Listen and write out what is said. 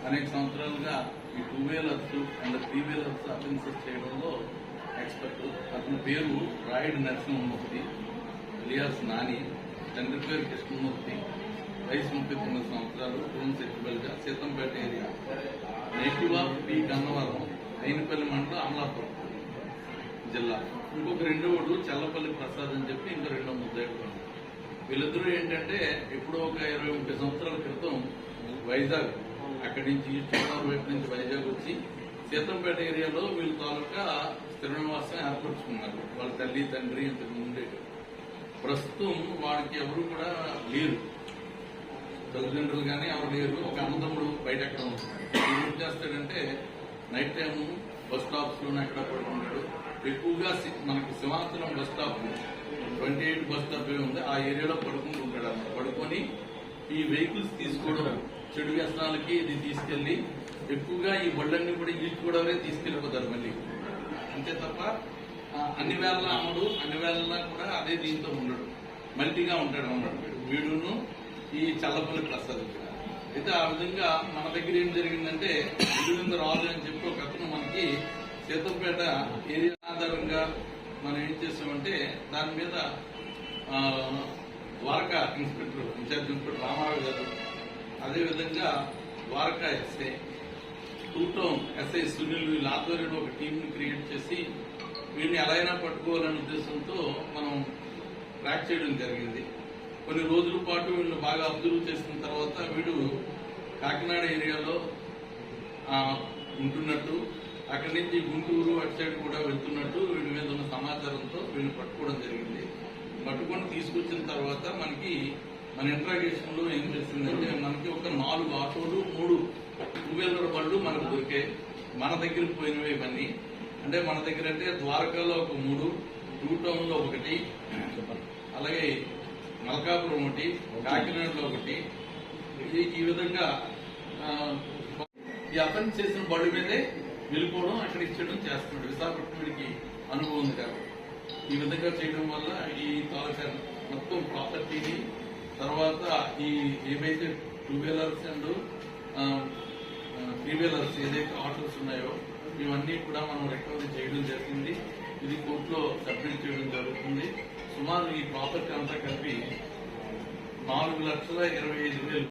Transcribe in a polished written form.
అనేక సంవత్సరాలుగా ఈ 2 వీలర్స్ అండ్ 3 వీలర్స్ అఫెన్సెస్ చేయడంలో ఎక్స్పర్ట్. అతని పేరు రాయుడు నరసింహమూర్తి ఇలియాస్ నాని. తండ్రి పేరు కృష్ణమూర్తి. వయసు 39 సంవత్సరాలు. రూమ్ సెటిబుల్గా Seethampeta area. Native of P Gannavaram, Ayinapalli mandal, Amalapuram జిల్లా. ఇంకొక రెండోడు చల్లపల్లి ప్రసాద్ అని చెప్పి ఇంకో రెండో ముద్దాయిడు. వీళ్ళిద్దరూ ఏంటంటే ఎప్పుడో ఒక 20-30 సంవత్సరాల క్రితం వైజాగ్, అక్కడి నుంచి ఈస్ట్ గోదావరి వైపు నుంచి వైజాగ్ వచ్చి సీతంపేట ఏరియాలో వీళ్ళ తాలూకా స్థిర నివాసం ఏర్పరచుకున్నారు. వాళ్ళ తల్లి తండ్రి ఇంతకు ముందే. ప్రస్తుతం వాడికి ఎవరు కూడా లేరు, తల్లిదండ్రులు కానీ ఎవరు లేరు. ఒక అన్నదమ్ముడు బయట ఎక్కడ ఉంటున్నాడు. ఏం చేస్తాడంటే నైట్ టైం బస్ స్టాప్స్ లోనే ఎక్కడ పడుకుంటాడు. ఎక్కువగా మనకి Simhachalam bus stop 28 bus stop ఉంది, ఆ ఏరియాలో పడుకుంటుంటాడు అన్నమాట. పడుకొని ఈ వెహికల్స్ తీసుకోవడం, చెడు వ్యసనాలకి ఇది తీసుకెళ్లి ఎక్కువగా ఈ బళ్ళన్నీ కూడా ఈస్ట్ గోదావరి తీసుకెళ్లిపోతారు మళ్ళీ. అంతే తప్ప అన్ని వేళలా అమ్మడు, అన్ని వేళలా కూడా అదే దీంతో ఉండడు, మల్టీగా ఉంటాడు అన్నమాట వీడును ఈ చల్లపల్లి ప్రసాద్. అయితే ఆ విధంగా మన దగ్గర ఏం జరిగిందంటే ఇరువింద రాజు అని చెప్పి ఒక అతను మనకి సీతంపేట ఏరియా ఆధారంగా మనం ఏం చేసామంటే దాని మీద Dwaraka inspector, in-charge inspector Ramarao గారు, అదేవిధంగా Dwaraka SI, 2 town SI Sunil, వీళ్ళ ఆధ్వర్యంలో ఒక టీంని క్రియేట్ చేసి వీడిని ఎలా అయినా పట్టుకోవాలనే ఉద్దేశంతో మనం ట్రాక్ చేయడం జరిగింది. కొన్ని రోజుల పాటు వీళ్ళు బాగా అబ్జర్వ్ చేసిన తర్వాత వీడు కాకినాడ ఏరియాలో ఉంటున్నట్టు, అక్కడి నుంచి గుంటూరు అటు సైడ్ కూడా వెళ్తున్నట్టు వీడి మీద ఉన్న సమాచారంతో వీళ్ళని పట్టుకోవడం జరిగింది. పట్టుకొని తీసుకొచ్చిన తర్వాత మనకి మన ఇంట్రాగేషన్ లో ఏం చేసిందంటే మనకి ఒక 4 ఆటోలు, 3 2 వీలర్ బళ్ళు మనకు దొరికాయి. మన దగ్గరికి పోయినవి ఇవన్నీ. అంటే మన దగ్గర అంటే ద్వారకాలో ఒక 3, 2 టౌన్ లో 1, అలాగే మల్కాపురం 1, కాకినాడలో 1. ఈ విధంగా ఈ అఫెన్స్ చేసిన బళ్ళు మీదే వెళ్ళిపోవడం, అక్కడ ఇచ్చేయడం చేస్తున్నాడు. విశాఖపట్నం వీడికి అనుభవం ఉంది కాబట్టి ఈ విధంగా చేయడం వల్ల ఈ తాలూకా మొత్తం ప్రాపర్టీని, తర్వాత ఈ ఏవైతే 2 వీలర్స్ అండ్ 3 వీలర్స్ ఏదైతే ఆటోస్ ఉన్నాయో ఇవన్నీ కూడా మనం రికవరీ చేయడం జరిగింది. ఇది కోర్టులో సబ్మిట్ చేయడం జరుగుతుంది. సుమారు ఈ ప్రాపర్టీ అంతా కలిపి 4,25,000